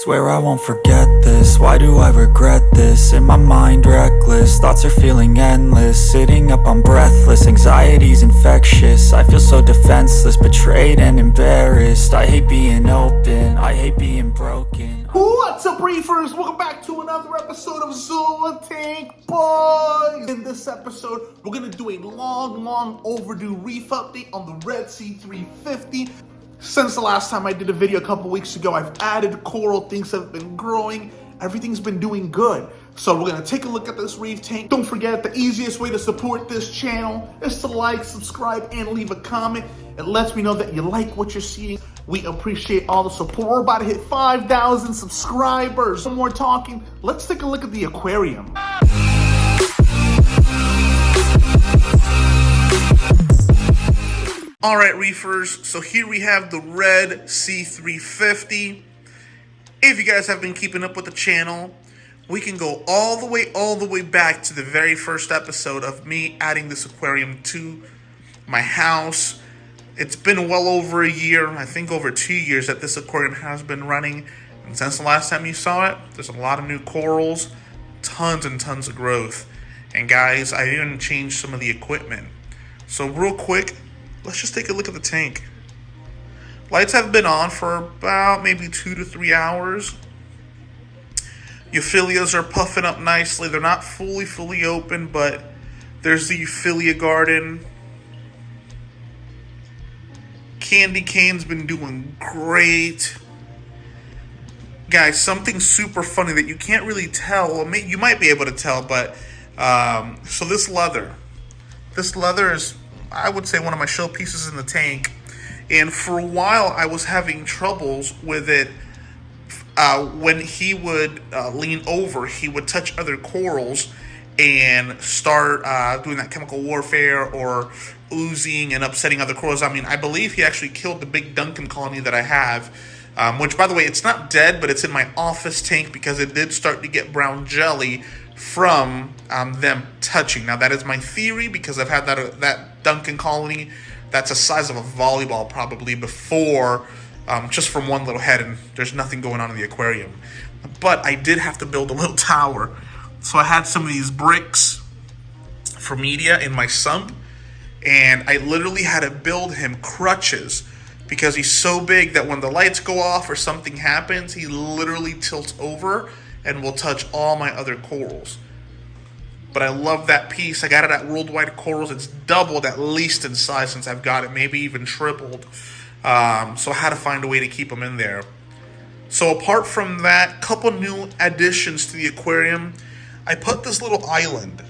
Swear I won't forget this, why do I regret this? In my mind reckless, thoughts are feeling endless. Sitting up I'm breathless, anxiety's infectious. I feel so defenseless, betrayed and embarrassed. I hate being open, I hate being broken. What's up, Reefers? Welcome back to another episode of Zola Tank Boys. In this episode, we're gonna do a long overdue reef update on the Red Sea 350. Since the last time I did a video a couple weeks ago, I've added coral, things have been growing, everything's been doing good. So we're gonna take a look at this reef tank. Don't forget, the easiest way to support this channel is to like, subscribe, and leave a comment. It lets me know that you like what you're seeing. We appreciate all the support. We're about to hit 5,000 subscribers. No more talking, let's take a look at the aquarium. All right, Reefers, so here we have the Red Sea 350. If you guys have been keeping up with the channel, we can go all the way back to the very first episode of me adding this aquarium to my house. It's been well over a year, I think over 2 years that this aquarium has been running. And since the last time you saw it, there's a lot of new corals, tons and tons of growth. And guys, I even changed some of the equipment. So real quick, let's just take a look at the tank. Lights have been on for about maybe 2 to 3 hours. Euphyllias are puffing up nicely. They're not fully open, but there's the Euphilia garden. Candy cane's been doing great. Guys, something super funny that you can't really tell. Well, you might be able to tell, but so this leather is, I would say, one of my showpieces in the tank. And for a while, I was having troubles with it. When he would lean over, he would touch other corals and start doing that chemical warfare or oozing and upsetting other corals. I mean, I believe he actually killed the big Duncan colony that I have, which, by the way, it's not dead, but it's in my office tank because it did start to get brown jelly from them touching. Now, that is my theory because I've had that Duncan colony that's the size of a volleyball probably before, just from one little head, and there's nothing going on in the aquarium. But I did have to build a little tower. So I had some of these bricks for media in my sump, and I literally had to build him crutches because he's so big that when the lights go off or something happens, he literally tilts over and will touch all my other corals. But I love that piece. I got it at Worldwide Corals. It's doubled at least in size since I've got it, maybe even tripled. So I had to find a way to keep them in there. So apart from that, couple new additions to the aquarium. I put this little island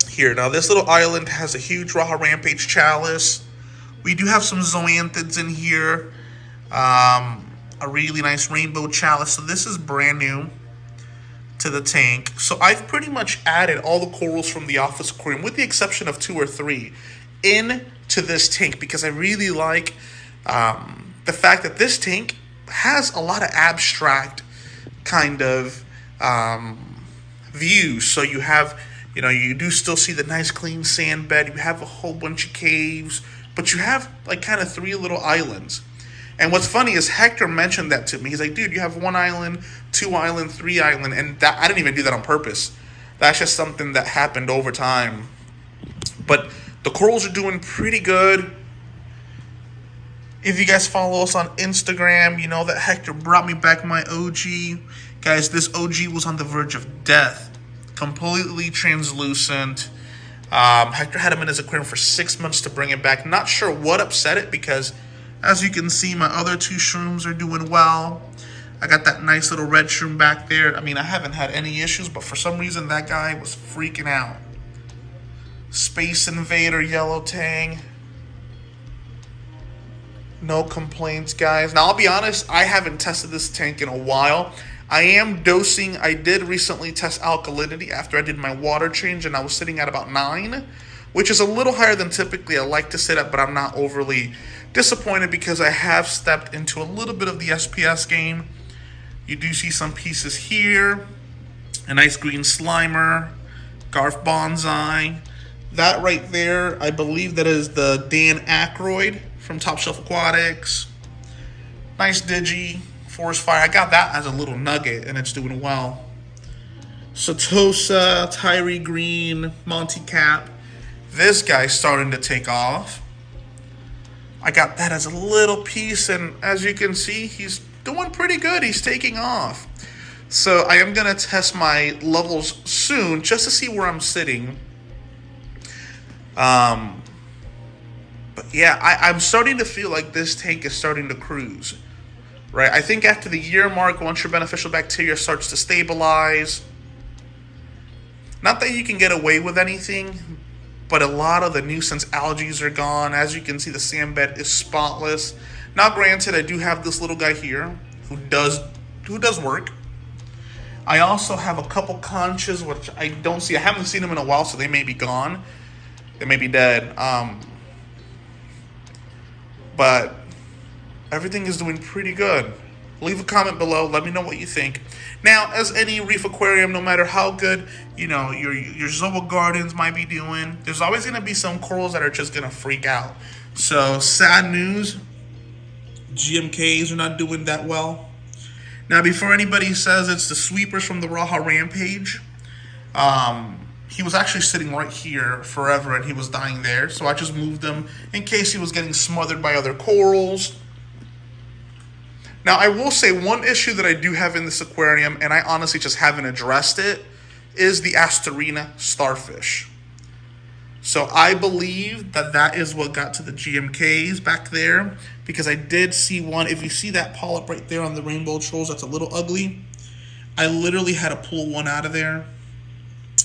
here. Now this little island has a huge Raha Rampage chalice. We do have some zoanthids in here. A really nice rainbow chalice. So this is brand new to the tank. So I've pretty much added all the corals from the office aquarium, with the exception of 2 or 3, into this tank because I really like the fact that this tank has a lot of abstract kind of views. So you have, you do still see the nice clean sand bed. You have a whole bunch of caves, but you have like kind of 3 little islands. And what's funny is Hector mentioned that to me. He's like, dude, you have 1 island, 2 island, 3 island. And that, I didn't even do that on purpose. That's just something that happened over time. But the corals are doing pretty good. If you guys follow us on Instagram, you know that Hector brought me back my OG. Guys, this OG was on the verge of death. Completely translucent. Hector had him in his aquarium for 6 months to bring it back. Not sure what upset it because, as you can see, my other 2 shrooms are doing well. I got that nice little red shroom back there. I mean, I haven't had any issues, but for some reason that guy was freaking out. Space Invader Yellow Tang. No complaints, guys. Now, I'll be honest, I haven't tested this tank in a while. I am dosing. I did recently test alkalinity after I did my water change, and I was sitting at about 9, which is a little higher than typically I like to sit at, but I'm not overly disappointed because I have stepped into a little bit of the SPS game. You do see some pieces here. A nice green Slimer. Garf Bonsai. That right there, I believe that is the Dan Aykroyd from Top Shelf Aquatics. Nice Digi Forest Fire. I got that as a little nugget, and it's doing well. Satosa, Tyree Green, Monty Cap. This guy's starting to take off. I got that as a little piece, and as you can see, he's doing pretty good. He's taking off. So I am going to test my levels soon just to see where I'm sitting. But yeah, I'm starting to feel like this tank is starting to cruise. Right? I think after the year mark, once your beneficial bacteria starts to stabilize, not that you can get away with anything, but a lot of the nuisance algae are gone. As you can see, the sand bed is spotless. Now, granted, I do have this little guy here who does work. I also have a couple conches, which I don't see. I haven't seen them in a while, so they may be gone. They may be dead. But everything is doing pretty good. Leave a comment below. Let me know what you think. Now, as any reef aquarium, no matter how good, your Zoa Gardens might be doing, there's always going to be some corals that are just going to freak out. So, sad news. GMKs are not doing that well. Now, before anybody says it's the sweepers from the Raha Rampage, he was actually sitting right here forever and he was dying there. So I just moved him in case he was getting smothered by other corals. Now, I will say one issue that I do have in this aquarium, and I honestly just haven't addressed it, is the Asterina starfish. So I believe that is what got to the GMKs back there, because I did see one. If you see that polyp right there on the rainbow trolls, that's a little ugly. I literally had to pull one out of there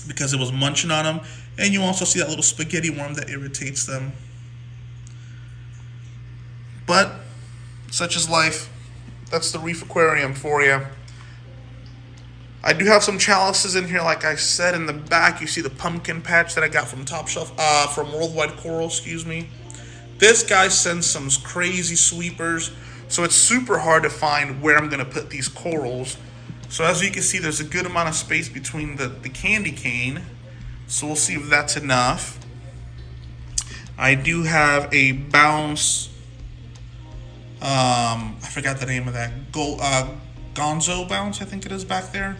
because it was munching on them. And you also see that little spaghetti worm that irritates them. But such is life. That's the Reef Aquarium for you. I do have some chalices in here, like I said. In the back, you see the pumpkin patch that I got from Top Shelf, from Worldwide Coral, excuse me. This guy sends some crazy sweepers, so it's super hard to find where I'm going to put these corals. So as you can see, there's a good amount of space between the candy cane. So we'll see if that's enough. I do have a bounce. I forgot the name of that. Gonzo bounce, I think it is back there.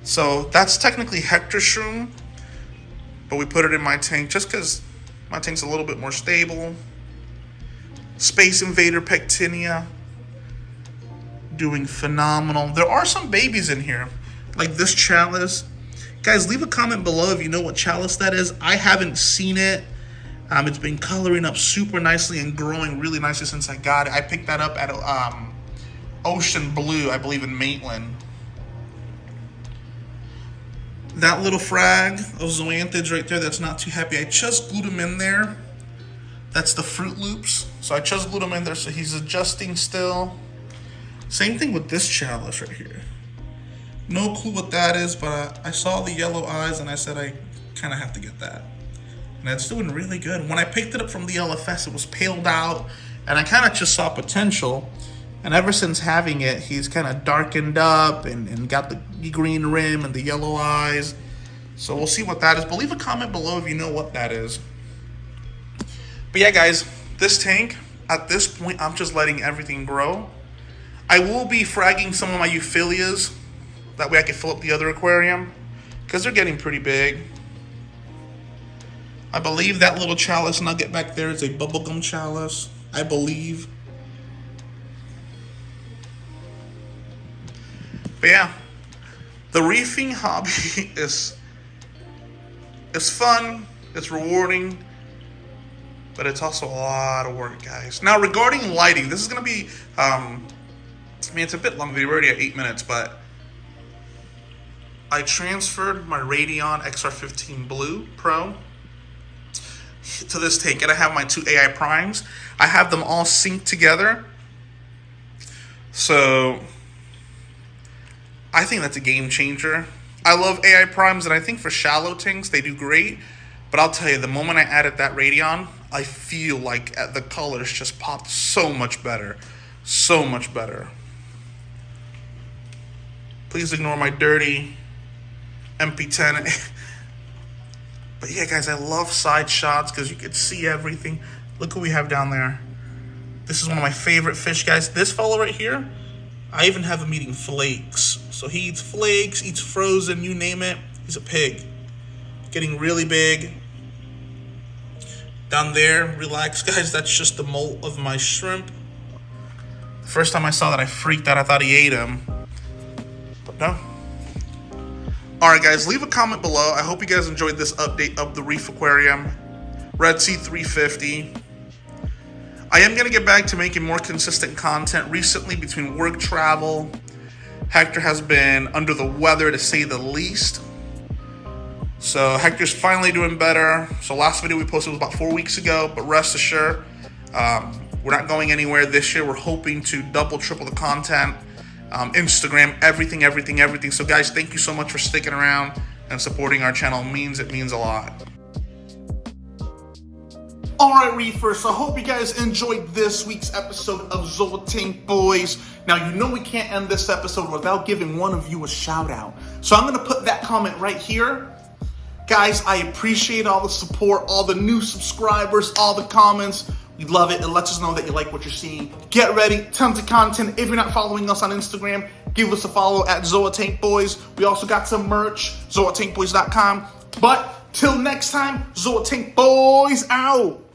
So that's technically Hector Shroom, but we put it in my tank just because my tank's a little bit more stable. Space Invader Pectinia, doing phenomenal. There are some babies in here, like this chalice. Guys, leave a comment below if you know what chalice that is. I haven't seen it. It's been coloring up super nicely and growing really nicely since I got it. I picked that up at Ocean Blue, I believe in Maitland. That little frag of zoanthids right there that's not too happy, I just glued him in there. That's the Fruit Loops. So I just glued him in there so he's adjusting still. Same thing with this chalice right here. No clue what that is, but I saw the yellow eyes and I said I kind of have to get that. And it's doing really good. When I picked it up from the LFS, it was paled out, and I kind of just saw potential. And ever since having it, he's kind of darkened up and got the green rim and the yellow eyes. So we'll see what that is. But leave a comment below if you know what that is. But yeah, guys, this tank, at this point, I'm just letting everything grow. I will be fragging some of my euphyllias. That way I can fill up the other aquarium, because they're getting pretty big. I believe that little chalice nugget back there is a bubblegum chalice, I believe. But yeah, the reefing hobby is fun, it's rewarding, but it's also a lot of work, guys. Now, regarding lighting, this is going to be, it's a bit long. We're already at 8 minutes, but I transferred my Radion XR15 Blue Pro to this tank, and I have my two AI primes. I have them all synced together. So I think that's a game changer. I love AI primes, and I think for shallow tanks they do great. But I'll tell you, the moment I added that Radion, I feel like the colors just popped so much better. So much better. Please ignore my dirty MP10. But yeah, guys, I love side shots because you can see everything. Look what we have down there. This is one of my favorite fish, guys. This fellow right here I even have him eating flakes. So he eats flakes, eats frozen, you name it. He's a pig. Getting really big. Down there, relax, guys. That's just the molt of my shrimp. The first time I saw that, I freaked out. I thought he ate him. But no. Alright, guys, leave a comment below. I hope you guys enjoyed this update of the Reef Aquarium. Red Sea 350. I am going to get back to making more consistent content. Recently, between work, travel, Hector has been under the weather, to say the least. So Hector's finally doing better. So last video we posted was about 4 weeks ago, but rest assured, we're not going anywhere this year. We're hoping to double, triple the content. Instagram, everything. So guys, thank you so much for sticking around and supporting our channel. It means a lot. Alright, Reefers, so I hope you guys enjoyed this week's episode of Zoatank Boys. Now, you know we can't end this episode without giving one of you a shout out. So I'm going to put that comment right here. Guys, I appreciate all the support, all the new subscribers, all the comments. We love it. It lets us know that you like what you're seeing. Get ready. Tons of content. If you're not following us on Instagram, give us a follow at Zoatank Boys. We also got some merch, zoatankboys.com. But till next time, Zoatank Boys out.